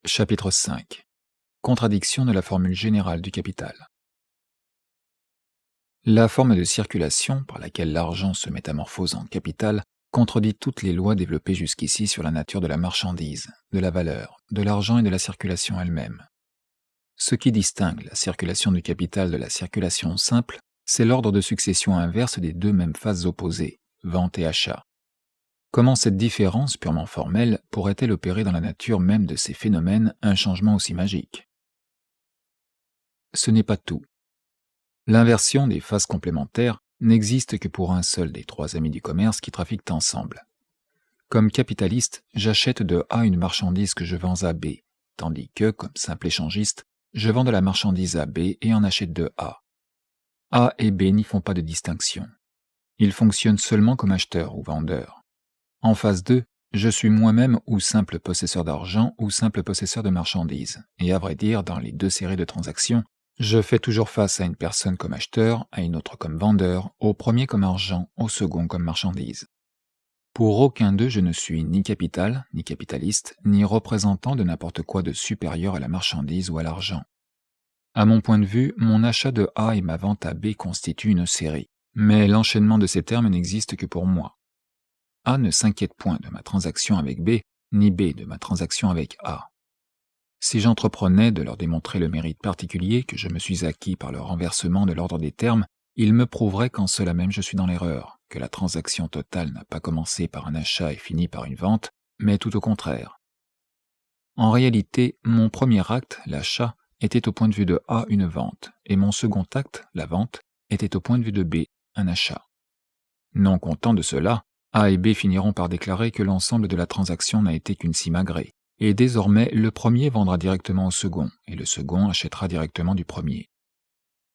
Chapitre 5. Contradiction de la formule générale du capital. La forme de circulation par laquelle l'argent se métamorphose en capital contredit toutes les lois développées jusqu'ici sur la nature de la marchandise, de la valeur, de l'argent et de la circulation elle-même. Ce qui distingue la circulation du capital de la circulation simple, c'est l'ordre de succession inverse des deux mêmes phases opposées, vente et achat. Comment cette différence purement formelle pourrait-elle opérer dans la nature même de ces phénomènes un changement aussi magique? Ce n'est pas tout. L'inversion des phases complémentaires n'existe que pour un seul des trois amis du commerce qui trafiquent ensemble. Comme capitaliste, j'achète de A une marchandise que je vends à B, tandis que, comme simple échangiste, je vends de la marchandise à B et en achète de A. A et B n'y font pas de distinction. Ils fonctionnent seulement comme acheteurs ou vendeurs. En phase 2, je suis moi-même ou simple possesseur d'argent ou simple possesseur de marchandises, et à vrai dire, dans les deux séries de transactions, je fais toujours face à une personne comme acheteur, à une autre comme vendeur, au premier comme argent, au second comme marchandise. Pour aucun d'eux je ne suis ni capital, ni capitaliste, ni représentant de n'importe quoi de supérieur à la marchandise ou à l'argent. À mon point de vue, mon achat de A et ma vente à B constituent une série, mais l'enchaînement de ces termes n'existe que pour moi. A ne s'inquiète point de ma transaction avec B, ni B de ma transaction avec A. Si j'entreprenais de leur démontrer le mérite particulier que je me suis acquis par le renversement de l'ordre des termes, ils me prouveraient qu'en cela même je suis dans l'erreur, que la transaction totale n'a pas commencé par un achat et fini par une vente, mais tout au contraire. En réalité, mon premier acte, l'achat, était au point de vue de A une vente, et mon second acte, la vente, était au point de vue de B, un achat. Non content de cela, A et B finiront par déclarer que l'ensemble de la transaction n'a été qu'une simagrée, et désormais le premier vendra directement au second, et le second achètera directement du premier.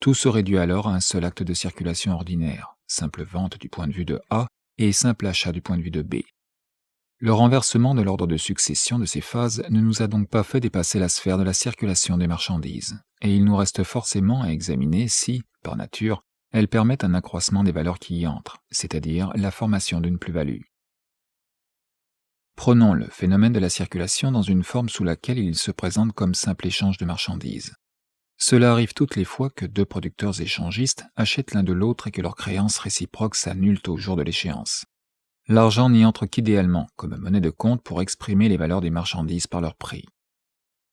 Tout se réduit alors à un seul acte de circulation ordinaire, simple vente du point de vue de A et simple achat du point de vue de B. Le renversement de l'ordre de succession de ces phases ne nous a donc pas fait dépasser la sphère de la circulation des marchandises, et il nous reste forcément à examiner si, par nature, elles permettent un accroissement des valeurs qui y entrent, c'est-à-dire la formation d'une plus-value. Prenons le phénomène de la circulation dans une forme sous laquelle il se présente comme simple échange de marchandises. Cela arrive toutes les fois que deux producteurs échangistes achètent l'un de l'autre et que leur créance réciproque s'annule au jour de l'échéance. L'argent n'y entre qu'idéalement, comme monnaie de compte pour exprimer les valeurs des marchandises par leur prix.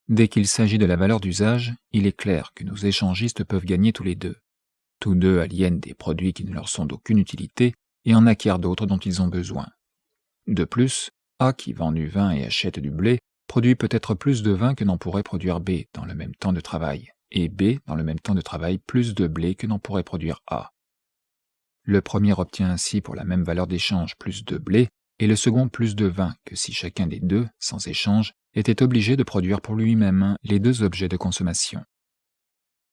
Dès qu'il s'agit de la valeur d'usage, il est clair que nos échangistes peuvent gagner tous les deux. Tous deux aliènent des produits qui ne leur sont d'aucune utilité et en acquièrent d'autres dont ils ont besoin. De plus, A qui vend du vin et achète du blé produit peut-être plus de vin que n'en pourrait produire B dans le même temps de travail, et B dans le même temps de travail plus de blé que n'en pourrait produire A. Le premier obtient ainsi pour la même valeur d'échange plus de blé, et le second plus de vin que si chacun des deux, sans échange, était obligé de produire pour lui-même les deux objets de consommation.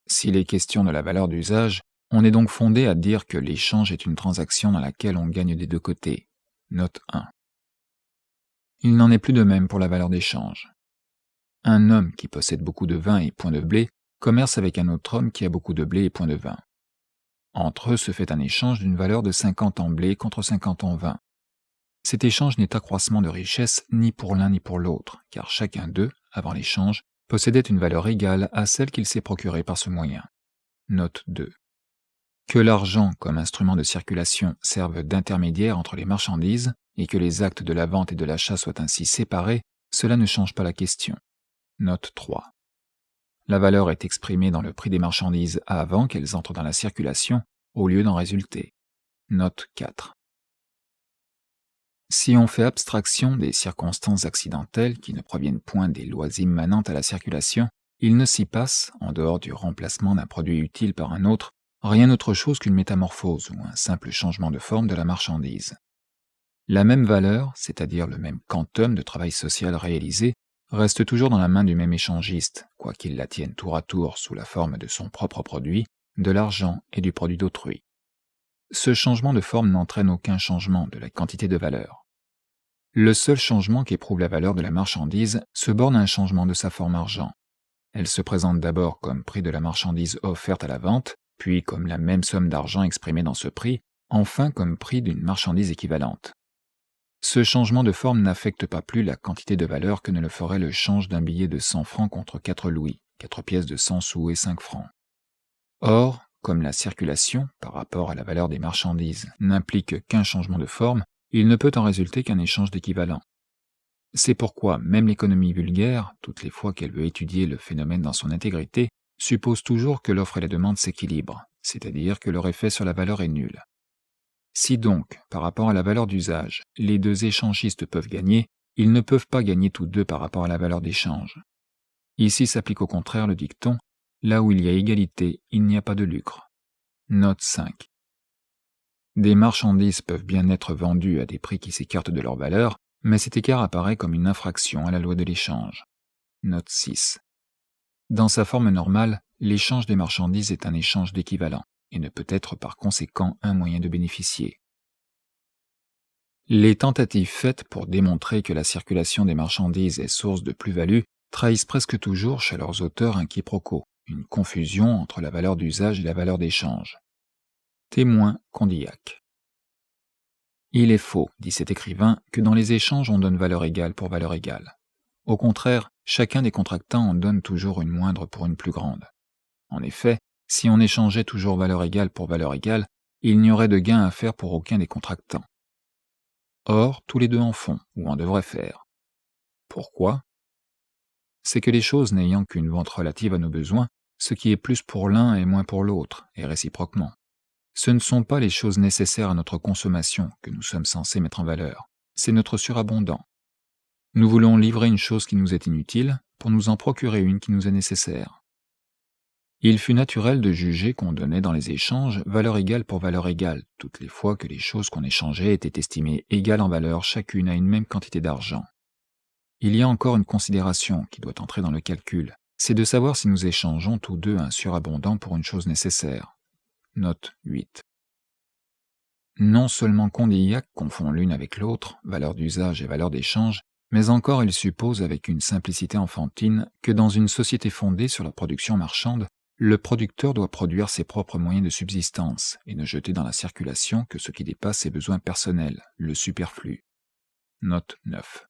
S'il est question de la valeur d'usage, on est donc fondé à dire que l'échange est une transaction dans laquelle on gagne des deux côtés. Note 1. Il n'en est plus de même pour la valeur d'échange. Un homme qui possède beaucoup de vin et point de blé commerce avec un autre homme qui a beaucoup de blé et point de vin. Entre eux se fait un échange d'une valeur de 50 en blé contre 50 en vin. Cet échange n'est accroissement de richesse ni pour l'un ni pour l'autre, car chacun d'eux, avant l'échange, possédait une valeur égale à celle qu'il s'est procurée par ce moyen. Note 2. Que l'argent, comme instrument de circulation, serve d'intermédiaire entre les marchandises, et que les actes de la vente et de l'achat soient ainsi séparés, cela ne change pas la question. Note 3. La valeur est exprimée dans le prix des marchandises avant qu'elles entrent dans la circulation, au lieu d'en résulter. Note 4. Si on fait abstraction des circonstances accidentelles qui ne proviennent point des lois immanentes à la circulation, il ne s'y passe, en dehors du remplacement d'un produit utile par un autre, rien autre chose qu'une métamorphose ou un simple changement de forme de la marchandise. La même valeur, c'est-à-dire le même quantum de travail social réalisé, reste toujours dans la main du même échangiste, quoiqu'il la tienne tour à tour sous la forme de son propre produit, de l'argent et du produit d'autrui. Ce changement de forme n'entraîne aucun changement de la quantité de valeur. Le seul changement qu'éprouve la valeur de la marchandise se borne à un changement de sa forme argent. Elle se présente d'abord comme prix de la marchandise offerte à la vente, puis comme la même somme d'argent exprimée dans ce prix, enfin comme prix d'une marchandise équivalente. Ce changement de forme n'affecte pas plus la quantité de valeur que ne le ferait le change d'un billet de 100 francs contre 4 louis, 4 pièces de 100 sous et 5 francs. Or, comme la circulation, par rapport à la valeur des marchandises, n'implique qu'un changement de forme, il ne peut en résulter qu'un échange d'équivalents. C'est pourquoi même l'économie vulgaire, toutes les fois qu'elle veut étudier le phénomène dans son intégrité, suppose toujours que l'offre et la demande s'équilibrent, c'est-à-dire que leur effet sur la valeur est nul. Si donc, par rapport à la valeur d'usage, les deux échangistes peuvent gagner, ils ne peuvent pas gagner tous deux par rapport à la valeur d'échange. Ici s'applique au contraire le dicton « là où il y a égalité, il n'y a pas de lucre ». Note 5. Des marchandises peuvent bien être vendues à des prix qui s'écartent de leur valeur, mais cet écart apparaît comme une infraction à la loi de l'échange. Note 6. Dans sa forme normale, l'échange des marchandises est un échange d'équivalent, et ne peut être par conséquent un moyen de bénéficier. Les tentatives faites pour démontrer que la circulation des marchandises est source de plus-value trahissent presque toujours chez leurs auteurs un quiproquo, une confusion entre la valeur d'usage et la valeur d'échange. Témoin Condillac. Il est faux, dit cet écrivain, que dans les échanges on donne valeur égale pour valeur égale. Au contraire, chacun des contractants en donne toujours une moindre pour une plus grande. En effet, si on échangeait toujours valeur égale pour valeur égale, il n'y aurait de gain à faire pour aucun des contractants. Or, tous les deux en font, ou en devraient faire. Pourquoi ? C'est que les choses n'ayant qu'une vente relative à nos besoins, ce qui est plus pour l'un est moins pour l'autre, et réciproquement. Ce ne sont pas les choses nécessaires à notre consommation que nous sommes censés mettre en valeur, c'est notre surabondant. Nous voulons livrer une chose qui nous est inutile pour nous en procurer une qui nous est nécessaire. Il fut naturel de juger qu'on donnait dans les échanges valeur égale pour valeur égale, toutes les fois que les choses qu'on échangeait étaient estimées égales en valeur chacune à une même quantité d'argent. Il y a encore une considération qui doit entrer dans le calcul, c'est de savoir si nous échangeons tous deux un surabondant pour une chose nécessaire. Note 8. Non seulement Condillac confond l'une avec l'autre, valeur d'usage et valeur d'échange, mais encore il suppose avec une simplicité enfantine que dans une société fondée sur la production marchande, le producteur doit produire ses propres moyens de subsistance et ne jeter dans la circulation que ce qui dépasse ses besoins personnels, le superflu. Note 9.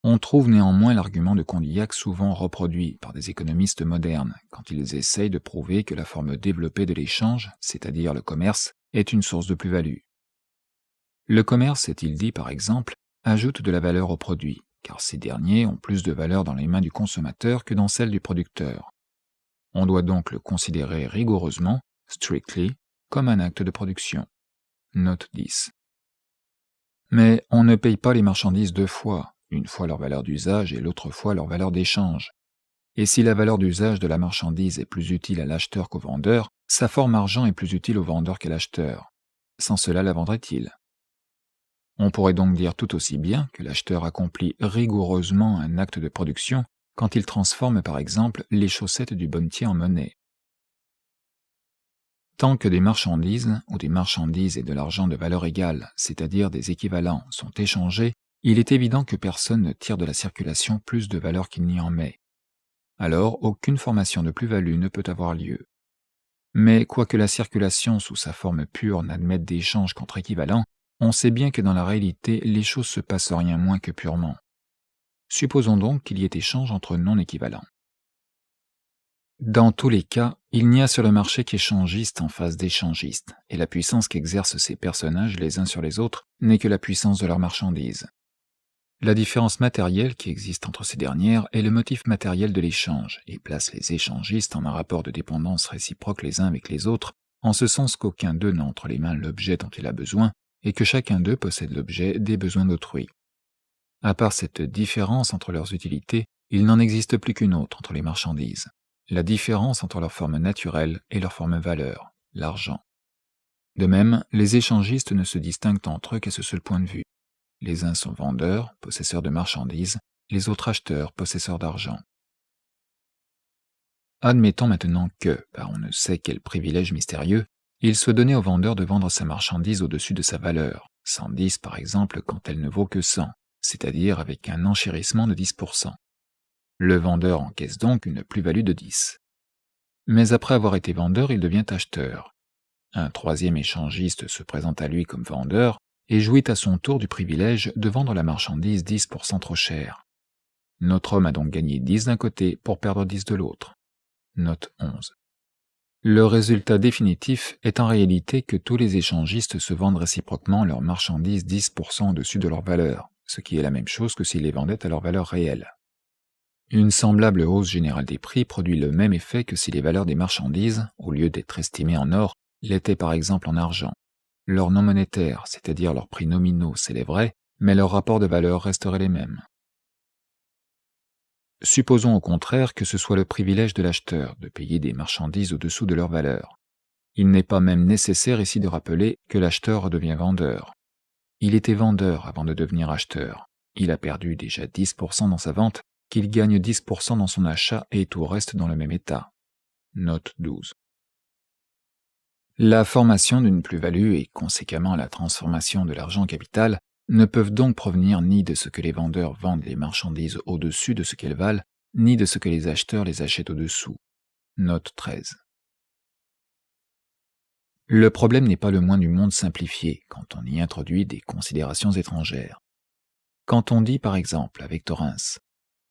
On trouve néanmoins l'argument de Condillac souvent reproduit par des économistes modernes quand ils essayent de prouver que la forme développée de l'échange, c'est-à-dire le commerce, est une source de plus-value. Le commerce, est-il dit par exemple, ajoute de la valeur aux produits, car ces derniers ont plus de valeur dans les mains du consommateur que dans celles du producteur. On doit donc le considérer rigoureusement, strictly, comme un acte de production. Note 10. Mais on ne paye pas les marchandises deux fois, une fois leur valeur d'usage et l'autre fois leur valeur d'échange. Et si la valeur d'usage de la marchandise est plus utile à l'acheteur qu'au vendeur, sa forme argent est plus utile au vendeur qu'à l'acheteur. Sans cela la vendrait-il ? On pourrait donc dire tout aussi bien que l'acheteur accomplit rigoureusement un acte de production quand il transforme par exemple les chaussettes du bonnetier en monnaie. Tant que des marchandises ou des marchandises et de l'argent de valeur égale, c'est-à-dire des équivalents, sont échangés, il est évident que personne ne tire de la circulation plus de valeur qu'il n'y en met. Alors, aucune formation de plus-value ne peut avoir lieu. Mais quoique la circulation sous sa forme pure n'admette d'échange qu'entre équivalents, on sait bien que dans la réalité, les choses se passent rien moins que purement. Supposons donc qu'il y ait échange entre non-équivalents. Dans tous les cas, il n'y a sur le marché qu'échangistes en face d'échangistes, et la puissance qu'exercent ces personnages les uns sur les autres n'est que la puissance de leurs marchandises. La différence matérielle qui existe entre ces dernières est le motif matériel de l'échange, et place les échangistes en un rapport de dépendance réciproque les uns avec les autres, en ce sens qu'aucun d'eux n'a entre les mains l'objet dont il a besoin, et que chacun d'eux possède l'objet des besoins d'autrui. À part cette différence entre leurs utilités, il n'en existe plus qu'une autre entre les marchandises. La différence entre leur forme naturelle et leur forme valeur, l'argent. De même, les échangistes ne se distinguent entre eux qu'à ce seul point de vue. Les uns sont vendeurs, possesseurs de marchandises, les autres acheteurs, possesseurs d'argent. Admettons maintenant que, par on ne sait quel privilège mystérieux, il soit donné au vendeur de vendre sa marchandise au-dessus de sa valeur, 110 par exemple quand elle ne vaut que 100, c'est-à-dire avec un enchérissement de 10%. Le vendeur encaisse donc une plus-value de 10. Mais après avoir été vendeur, il devient acheteur. Un troisième échangiste se présente à lui comme vendeur, et jouit à son tour du privilège de vendre la marchandise 10% trop cher. Notre homme a donc gagné 10 d'un côté pour perdre 10 de l'autre. Note 11. Le résultat définitif est en réalité que tous les échangistes se vendent réciproquement leurs marchandises 10% au-dessus de leur valeur, ce qui est la même chose que s'ils les vendaient à leur valeur réelle. Une semblable hausse générale des prix produit le même effet que si les valeurs des marchandises, au lieu d'être estimées en or, l'étaient par exemple en argent. Leurs non monétaires, c'est-à-dire leurs prix nominaux, s'élèveraient, mais leurs rapports de valeur resteraient les mêmes. Supposons au contraire que ce soit le privilège de l'acheteur de payer des marchandises au-dessous de leur valeur. Il n'est pas même nécessaire ici de rappeler que l'acheteur redevient vendeur. Il était vendeur avant de devenir acheteur. Il a perdu déjà 10% dans sa vente, qu'il gagne 10% dans son achat et tout reste dans le même état. Note 12. La formation d'une plus-value et conséquemment la transformation de l'argent en capital ne peuvent donc provenir ni de ce que les vendeurs vendent les marchandises au-dessus de ce qu'elles valent, ni de ce que les acheteurs les achètent au-dessous. Note 13. Le problème n'est pas le moins du monde simplifié quand on y introduit des considérations étrangères. Quand on dit par exemple avec Thorens,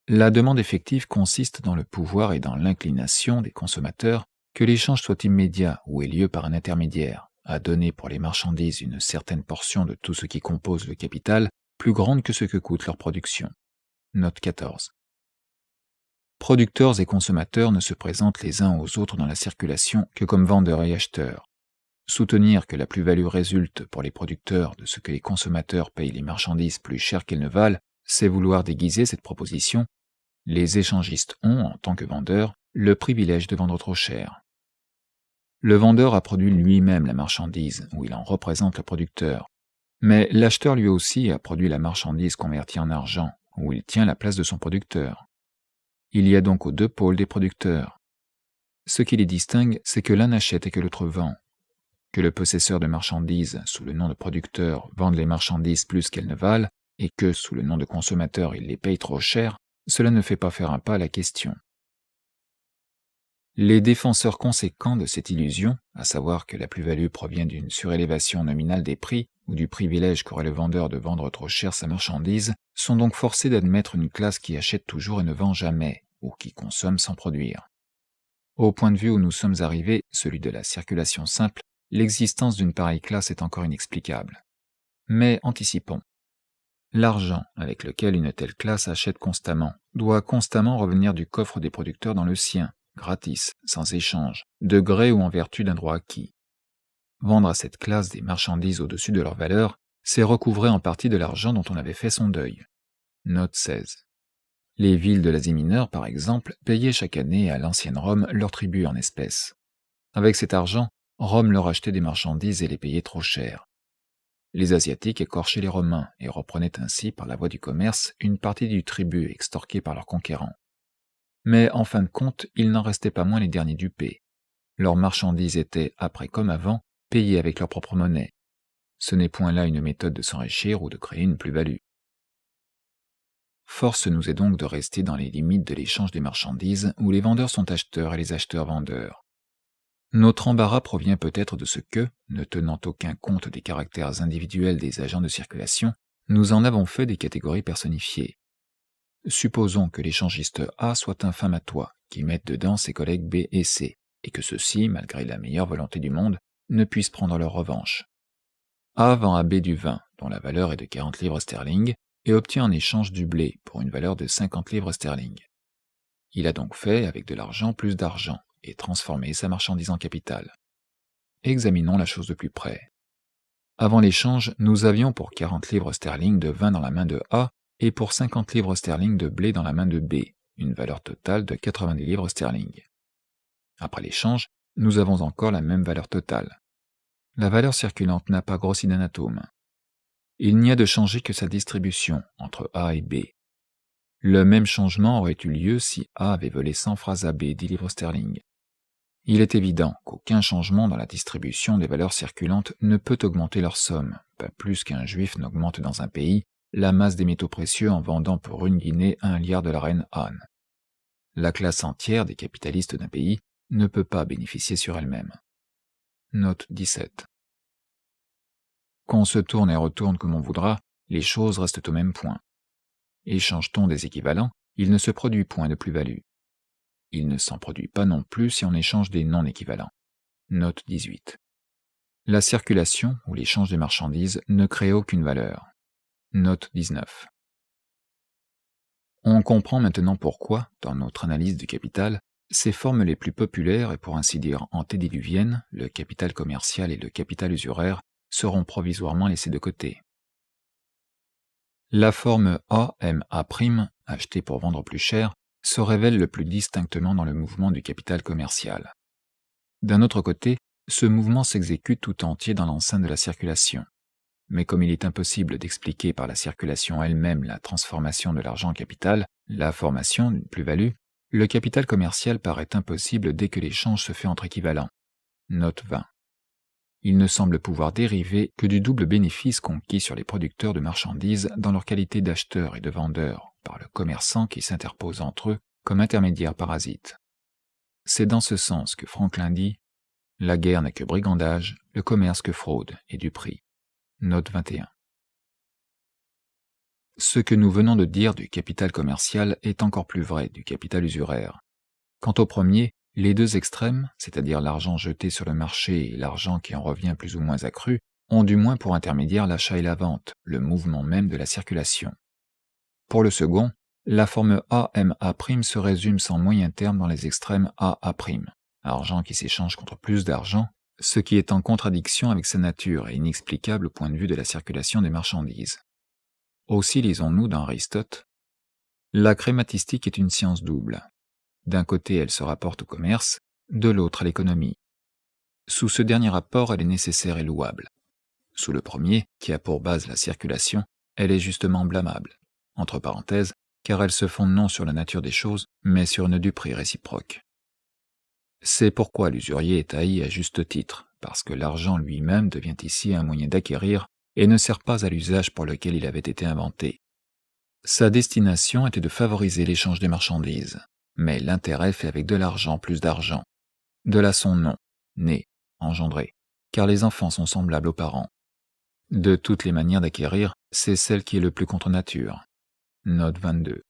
la demande effective consiste dans le pouvoir et dans l'inclination des consommateurs que l'échange soit immédiat ou ait lieu par un intermédiaire, à donner pour les marchandises une certaine portion de tout ce qui compose le capital, plus grande que ce que coûte leur production. Note 14. Producteurs et consommateurs ne se présentent les uns aux autres dans la circulation que comme vendeurs et acheteurs. Soutenir que la plus-value résulte pour les producteurs de ce que les consommateurs payent les marchandises plus chères qu'elles ne valent, c'est vouloir déguiser cette proposition. Les échangistes ont, en tant que vendeurs, le privilège de vendre trop cher. Le vendeur a produit lui-même la marchandise, ou il en représente le producteur. Mais l'acheteur lui aussi a produit la marchandise convertie en argent, où il tient la place de son producteur. Il y a donc aux deux pôles des producteurs. Ce qui les distingue, c'est que l'un achète et que l'autre vend. Que le possesseur de marchandises, sous le nom de producteur, vende les marchandises plus qu'elles ne valent, et que, sous le nom de consommateur, il les paye trop cher, cela ne fait pas faire un pas à la question. Les défenseurs conséquents de cette illusion, à savoir que la plus-value provient d'une surélévation nominale des prix ou du privilège qu'aurait le vendeur de vendre trop cher sa marchandise, sont donc forcés d'admettre une classe qui achète toujours et ne vend jamais, ou qui consomme sans produire. Au point de vue où nous sommes arrivés, celui de la circulation simple, l'existence d'une pareille classe est encore inexplicable. Mais anticipons. L'argent avec lequel une telle classe achète constamment doit constamment revenir du coffre des producteurs dans le sien, gratis, sans échange, de gré ou en vertu d'un droit acquis. Vendre à cette classe des marchandises au-dessus de leur valeur, c'est recouvrer en partie de l'argent dont on avait fait son deuil. Note 16. Les villes de l'Asie mineure, par exemple, payaient chaque année à l'ancienne Rome leur tribut en espèces. Avec cet argent, Rome leur achetait des marchandises et les payait trop cher. Les Asiatiques écorchaient les Romains et reprenaient ainsi, par la voie du commerce, une partie du tribut extorqué par leurs conquérants. Mais en fin de compte, il n'en restait pas moins les derniers dupés. Leurs marchandises étaient, après comme avant, payées avec leur propre monnaie. Ce n'est point là une méthode de s'enrichir ou de créer une plus-value. Force nous est donc de rester dans les limites de l'échange des marchandises où les vendeurs sont acheteurs et les acheteurs vendeurs. Notre embarras provient peut-être de ce que, ne tenant aucun compte des caractères individuels des agents de circulation, nous en avons fait des catégories personnifiées. Supposons que l'échangiste A soit infâme à toi, qui mette dedans ses collègues B et C, et que ceux-ci, malgré la meilleure volonté du monde, ne puissent prendre leur revanche. A vend à B du vin, dont la valeur est de 40 livres sterling, et obtient en échange du blé pour une valeur de 50 livres sterling. Il a donc fait, avec de l'argent, plus d'argent, et transformé sa marchandise en capital. Examinons la chose de plus près. Avant l'échange, nous avions pour 40 livres sterling de vin dans la main de A, et pour 50 livres sterling de blé dans la main de B, une valeur totale de 90 livres sterling. Après l'échange, nous avons encore la même valeur totale. La valeur circulante n'a pas grossi d'un atome. Il n'y a de changé que sa distribution entre A et B. Le même changement aurait eu lieu si A avait volé 100 phrases à B 10 livres sterling. Il est évident qu'aucun changement dans la distribution des valeurs circulantes ne peut augmenter leur somme, pas plus qu'un juif n'augmente dans un pays la masse des métaux précieux en vendant pour 1 guinée 1 liard de la reine Anne. La classe entière des capitalistes d'un pays ne peut pas bénéficier sur elle-même. Note 17. Qu'on se tourne et retourne comme on voudra, les choses restent au même point. Échange-t-on des équivalents, il ne se produit point de plus-value. Il ne s'en produit pas non plus si on échange des non-équivalents. Note 18. La circulation ou l'échange des marchandises ne crée aucune valeur. Note 19. On comprend maintenant pourquoi, dans notre analyse du capital, ces formes les plus populaires et pour ainsi dire antédiluviennes, le capital commercial et le capital usuraire, seront provisoirement laissées de côté. La forme AMA', achetée pour vendre plus cher, se révèle le plus distinctement dans le mouvement du capital commercial. D'un autre côté, ce mouvement s'exécute tout entier dans l'enceinte de la circulation. Mais comme il est impossible d'expliquer par la circulation elle-même la transformation de l'argent en capital, la formation d'une plus-value, le capital commercial paraît impossible dès que l'échange se fait entre équivalents. Note 20. Il ne semble pouvoir dériver que du double bénéfice conquis sur les producteurs de marchandises dans leur qualité d'acheteurs et de vendeurs, par le commerçant qui s'interpose entre eux comme intermédiaire parasite. C'est dans ce sens que Franklin dit « La guerre n'est que brigandage, le commerce que fraude et du prix ». Note 21. Ce que nous venons de dire du capital commercial est encore plus vrai du capital usuraire. Quant au premier, les deux extrêmes, c'est-à-dire l'argent jeté sur le marché et l'argent qui en revient plus ou moins accru, ont du moins pour intermédiaire l'achat et la vente, le mouvement même de la circulation. Pour le second, la forme AMA' se résume sans moyen terme dans les extrêmes AA', argent qui s'échange contre plus d'argent, ce qui est en contradiction avec sa nature et inexplicable au point de vue de la circulation des marchandises. Aussi lisons-nous dans Aristote, « La crématistique est une science double. D'un côté, elle se rapporte au commerce, de l'autre à l'économie. Sous ce dernier rapport, elle est nécessaire et louable. Sous le premier, qui a pour base la circulation, elle est justement blâmable, entre parenthèses, car elle se fonde non sur la nature des choses, mais sur une duperie réciproque. C'est pourquoi l'usurier est haï à juste titre, parce que l'argent lui-même devient ici un moyen d'acquérir et ne sert pas à l'usage pour lequel il avait été inventé. Sa destination était de favoriser l'échange des marchandises, mais l'intérêt fait avec de l'argent plus d'argent. De là son nom, né, engendré, car les enfants sont semblables aux parents. De toutes les manières d'acquérir, c'est celle qui est le plus contre nature. Note 22.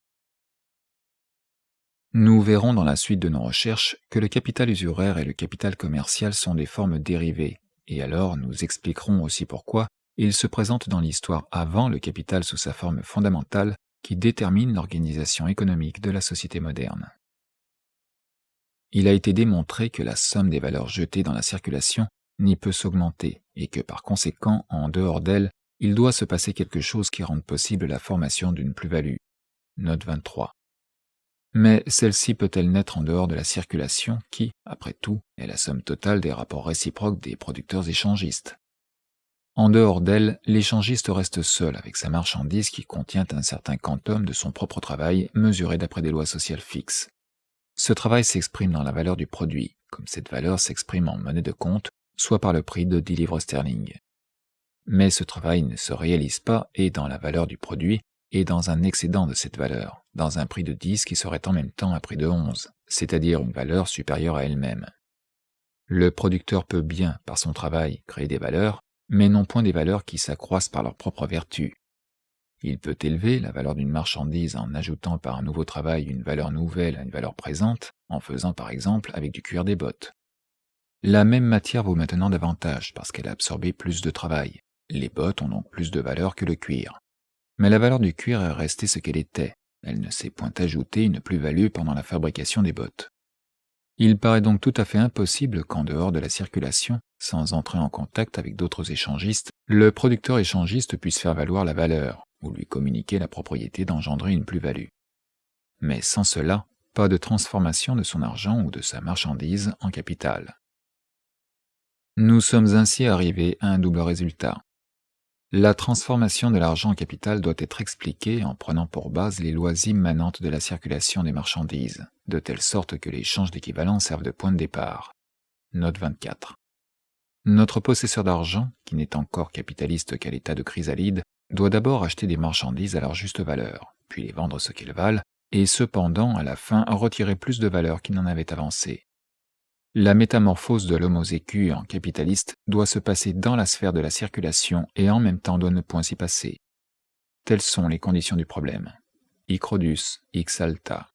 Nous verrons dans la suite de nos recherches que le capital usuraire et le capital commercial sont des formes dérivées, et alors nous expliquerons aussi pourquoi ils se présentent dans l'histoire avant le capital sous sa forme fondamentale qui détermine l'organisation économique de la société moderne. Il a été démontré que la somme des valeurs jetées dans la circulation n'y peut s'augmenter et que par conséquent, en dehors d'elle, il doit se passer quelque chose qui rende possible la formation d'une plus-value. Note 23. Mais celle-ci peut-elle naître en dehors de la circulation qui, après tout, est la somme totale des rapports réciproques des producteurs échangistes? En dehors d'elle, l'échangiste reste seul avec sa marchandise qui contient un certain quantum de son propre travail mesuré d'après des lois sociales fixes. Ce travail s'exprime dans la valeur du produit, comme cette valeur s'exprime en monnaie de compte, soit par le prix de 10 livres sterling. Mais ce travail ne se réalise pas et dans la valeur du produit et dans un excédent de cette valeur, dans un prix de 10 qui serait en même temps un prix de 11, c'est-à-dire une valeur supérieure à elle-même. Le producteur peut bien, par son travail, créer des valeurs, mais non point des valeurs qui s'accroissent par leur propre vertu. Il peut élever la valeur d'une marchandise en ajoutant par un nouveau travail une valeur nouvelle à une valeur présente, en faisant par exemple avec du cuir des bottes. La même matière vaut maintenant davantage parce qu'elle a absorbé plus de travail. Les bottes ont donc plus de valeur que le cuir. Mais la valeur du cuir est restée ce qu'elle était. Elle ne s'est point ajoutée une plus-value pendant la fabrication des bottes. Il paraît donc tout à fait impossible qu'en dehors de la circulation, sans entrer en contact avec d'autres échangistes, le producteur échangiste puisse faire valoir la valeur, ou lui communiquer la propriété d'engendrer une plus-value. Mais sans cela, pas de transformation de son argent ou de sa marchandise en capital. Nous sommes ainsi arrivés à un double résultat. La transformation de l'argent en capital doit être expliquée en prenant pour base les lois immanentes de la circulation des marchandises, de telle sorte que les échanges d'équivalents servent de point de départ. Note 24. Notre possesseur d'argent, qui n'est encore capitaliste qu'à l'état de chrysalide, doit d'abord acheter des marchandises à leur juste valeur, puis les vendre ce qu'elles valent, et cependant, à la fin, en retirer plus de valeur qu'il n'en avait avancé. La métamorphose de l'homo sécu en capitaliste doit se passer dans la sphère de la circulation et en même temps doit ne point s'y passer. Telles sont les conditions du problème. Hic Rhodus, hic salta.